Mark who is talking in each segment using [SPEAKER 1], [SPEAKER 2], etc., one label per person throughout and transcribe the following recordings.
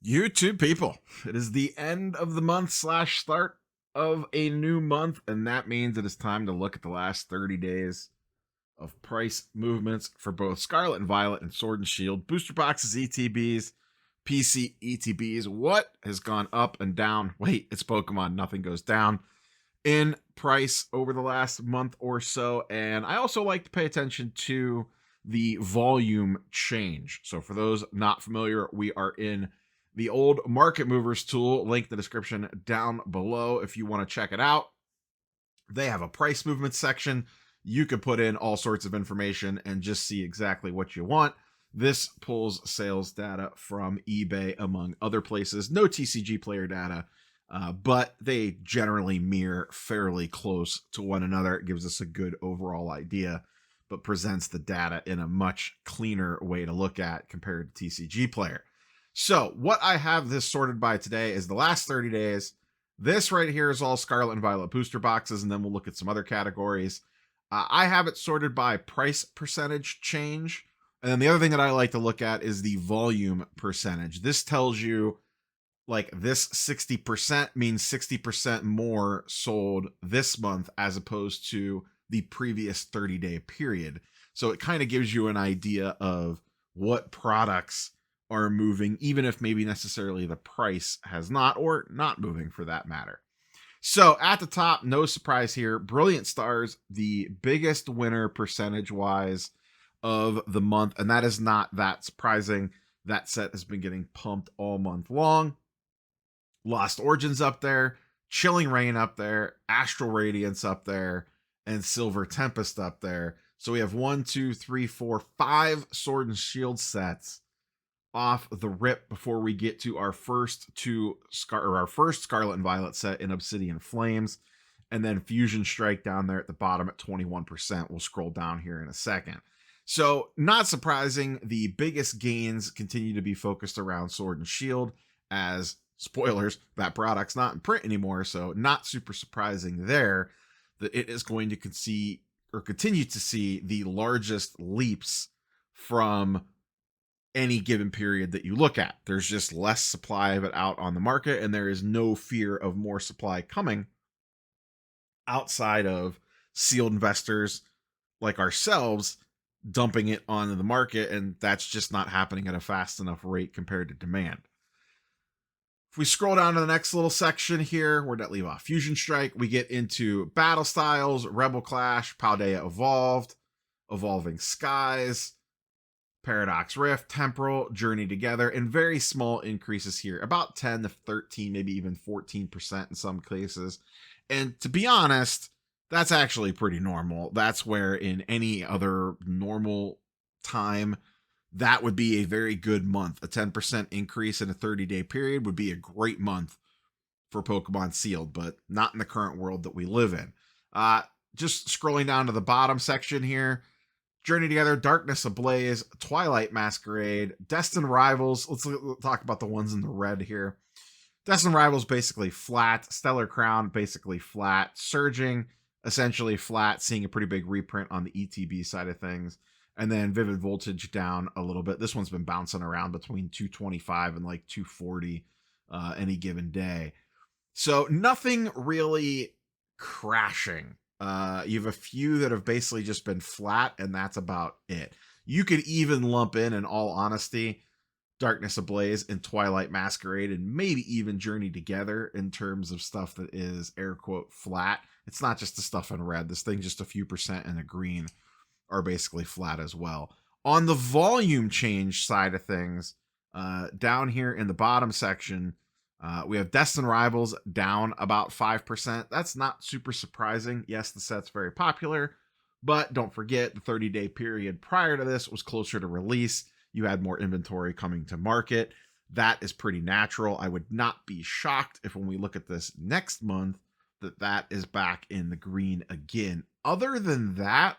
[SPEAKER 1] YouTube people, it is the end of the month slash start of a new month, and that means it is time to look at the last 30 days of price movements for both Scarlet and Violet and Sword and Shield, booster boxes, ETBs, PC ETBs. What has gone up and down? Wait, it's Pokemon. Nothing goes down in price over the last month or so. And I also like to pay attention to the volume change. So for those not familiar, we are in the old market movers tool, link in the description down below if you want to check it out. They have a price movement section. You could put in all sorts of information and just see exactly what you want. This pulls sales data from eBay, among other places. No TCG player data, but they generally mirror fairly close to one another. It gives us a good overall idea, but presents the data in a much cleaner way to look at compared to TCG player. So what I have this sorted by today is the last 30 days. This right here is all Scarlet and Violet booster boxes, and then we'll look at some other categories. I have it sorted by price percentage change. And then the other thing that I like to look at is the volume percentage. This tells you like this 60% means 60% more sold this month as opposed to the previous 30-day period. So it kind of gives you an idea of what products are moving, even if maybe necessarily the price has not, or not moving for that matter. So at the top, no surprise here, Brilliant Stars, the biggest winner percentage-wise of the month, and that is not that surprising. That set has been getting pumped all month long. Lost Origins up there, Chilling Reign up there, Astral Radiance up there, and Silver Tempest up there. So we have 1, 2, 3, 4, 5 Sword and Shield sets off the rip before we get to our first Scarlet and Violet set in Obsidian Flames, and then Fusion Strike down there at the bottom at 21%. We'll scroll down here in a second. So not surprising, the biggest gains continue to be focused around Sword and Shield, as spoilers, that product's not in print anymore, so not super surprising there that it is going to continue to see the largest leaps from any given period that you look at. There's just less supply of it out on the market, and there is no fear of more supply coming outside of sealed investors like ourselves dumping it onto the market, and that's just not happening at a fast enough rate compared to demand. If we scroll down to the next little section here, where'd that leave off? Fusion Strike, we get into Battle Styles, Rebel Clash, Paldea Evolved, Evolving Skies, Paradox Rift, Temporal, Journey Together, and very small increases here, about 10 to 13, maybe even 14% in some cases. And to be honest, that's actually pretty normal. That's where in any other normal time, that would be a very good month. A 10% increase in a 30-day period would be a great month for Pokemon Sealed, but not in the current world that we live in. Just scrolling down to the bottom section here, Journey Together, Darkness Ablaze, Twilight Masquerade, Destined Rivals. Let's talk about the ones in the red here. Destined Rivals basically flat. Stellar Crown basically flat. Surging essentially flat, seeing a pretty big reprint on the ETB side of things. And then Vivid Voltage down a little bit. This one's been bouncing around between 225 and like 240 any given day. So nothing really crashing. You have a few that have basically just been flat, and that's about it. You could even lump in all honesty, Darkness Ablaze and Twilight Masquerade, and maybe even Journey Together in terms of stuff that is air quote flat. It's not just the stuff in red. This thing, just a few percent in the green, are basically flat as well. On the volume change side of things, down here in the bottom section, we have Destined Rivals down about 5%. That's not super surprising. Yes, the set's very popular, but don't forget the 30-day period prior to this was closer to release. You had more inventory coming to market. That is pretty natural. I would not be shocked if when we look at this next month that is back in the green again. Other than that,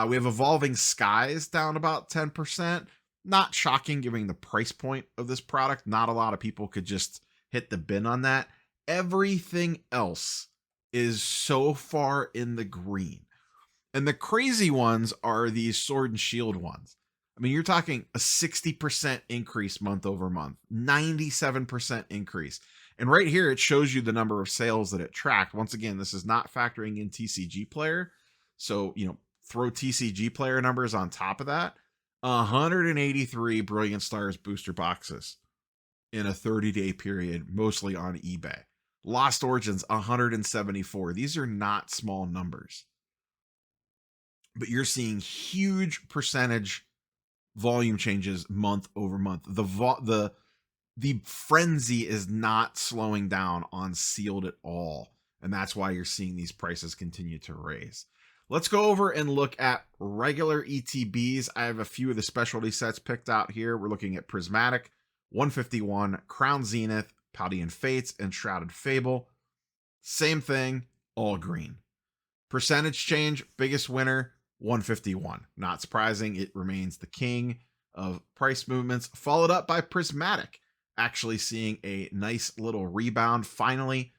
[SPEAKER 1] we have Evolving Skies down about 10%. Not shocking given the price point of this product. Not a lot of people could just hit the bin on that. Everything else is so far in the green. And the crazy ones are these Sword and Shield ones. I mean, you're talking a 60% increase month over month, 97% increase. And right here, it shows you the number of sales that it tracked. Once again, this is not factoring in TCG Player. So, throw TCG Player numbers on top of that. 183 Brilliant Stars booster boxes in a 30-day period, mostly on eBay. Lost Origins, 174. These are not small numbers. But you're seeing huge percentage volume changes month over month. The frenzy is not slowing down on sealed at all, and that's why you're seeing these prices continue to raise. Let's go over and look at regular ETBs. I have a few of the specialty sets picked out here. We're looking at Prismatic, 151, Crown Zenith, Paldean Fates, and Shrouded Fable. Same thing, all green. Percentage change, biggest winner, 151. Not surprising, it remains the king of price movements, followed up by Prismatic, actually seeing a nice little rebound, finally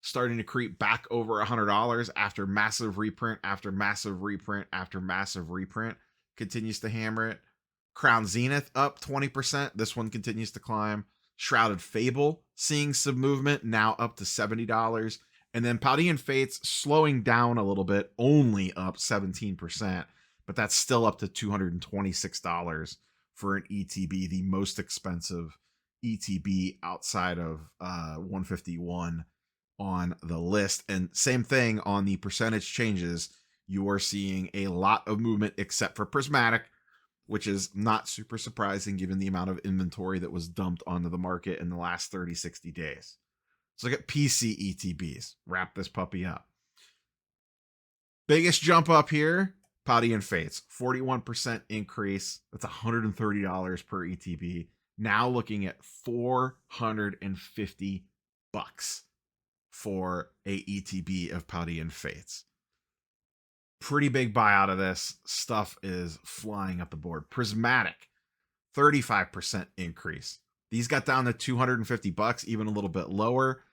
[SPEAKER 1] starting to creep back over $100 after massive reprint after massive reprint after massive reprint. Continues to hammer it. Crown Zenith up 20%. This one continues to climb. Shrouded Fable seeing some movement, now up to $70. And then Paldean Fates slowing down a little bit, only up 17%, but that's still up to $226 for an ETB, the most expensive ETB outside of 151 on the list. And same thing on the percentage changes. You are seeing a lot of movement except for Prismatic, which is not super surprising given the amount of inventory that was dumped onto the market in the last 30, 60 days. Let's look at PC ETBs. Wrap this puppy up. Biggest jump up here, Paldean Fates, 41% increase. That's $130 per ETB. Now looking at $450 for a ETB of Paldean Fates. Pretty big buyout of this. Stuff is flying up the board. Prismatic, 35% increase. These got down to $250, even a little bit lower.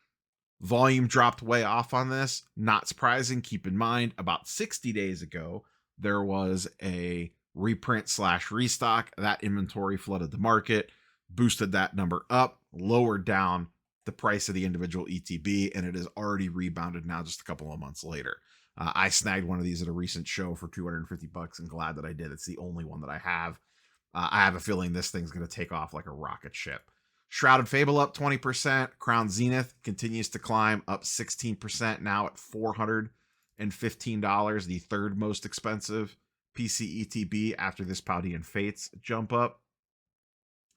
[SPEAKER 1] Volume dropped way off on this. Not surprising. Keep in mind, about 60 days ago, there was a reprint / restock. That inventory flooded the market, boosted that number up, lowered down the price of the individual ETB, and it has already rebounded now just a couple of months later. I snagged one of these at a recent show for $250 and glad that I did. It's the only one that I have. I have a feeling this thing's going to take off like a rocket ship. Shrouded Fable up 20%. Crown Zenith continues to climb, up 16%, now at $415, the third most expensive PC ETB after this Paldean Fates jump up.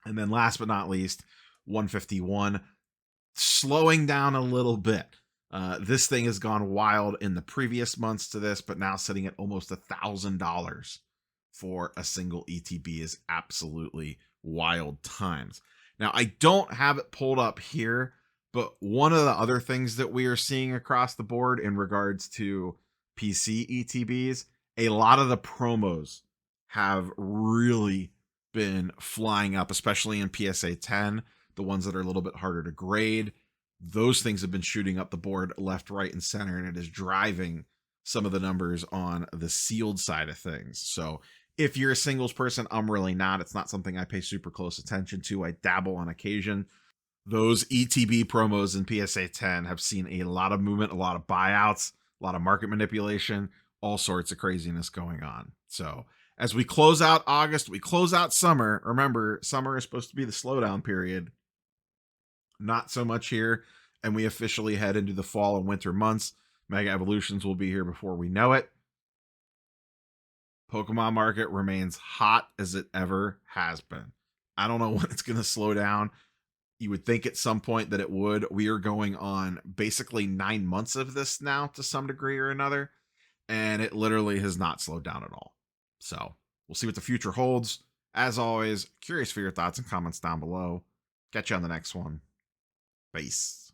[SPEAKER 1] And then last but not least, 151, slowing down a little bit. This thing has gone wild in the previous months to this, but now sitting at almost $1,000 for a single ETB is absolutely wild times. Now, I don't have it pulled up here, but one of the other things that we are seeing across the board in regards to PC ETBs, a lot of the promos have really been flying up, especially in PSA 10, the ones that are a little bit harder to grade. Those things have been shooting up the board left, right, and center, and it is driving some of the numbers on the sealed side of things. So if you're a singles person, I'm really not. It's not something I pay super close attention to. I dabble on occasion. Those ETB promos in PSA 10 have seen a lot of movement, a lot of buyouts, a lot of market manipulation, all sorts of craziness going on. So as we close out August, we close out summer. Remember, summer is supposed to be the slowdown period. Not so much here, and we officially head into the fall and winter months. Mega Evolutions will be here before we know it. Pokemon market remains hot as it ever has been. I don't know when it's going to slow down. You would think at some point that it would. We are going on basically 9 months of this now to some degree or another, and it literally has not slowed down at all. So we'll see what the future holds. As always, curious for your thoughts and comments down below. Catch you on the next one. Peace.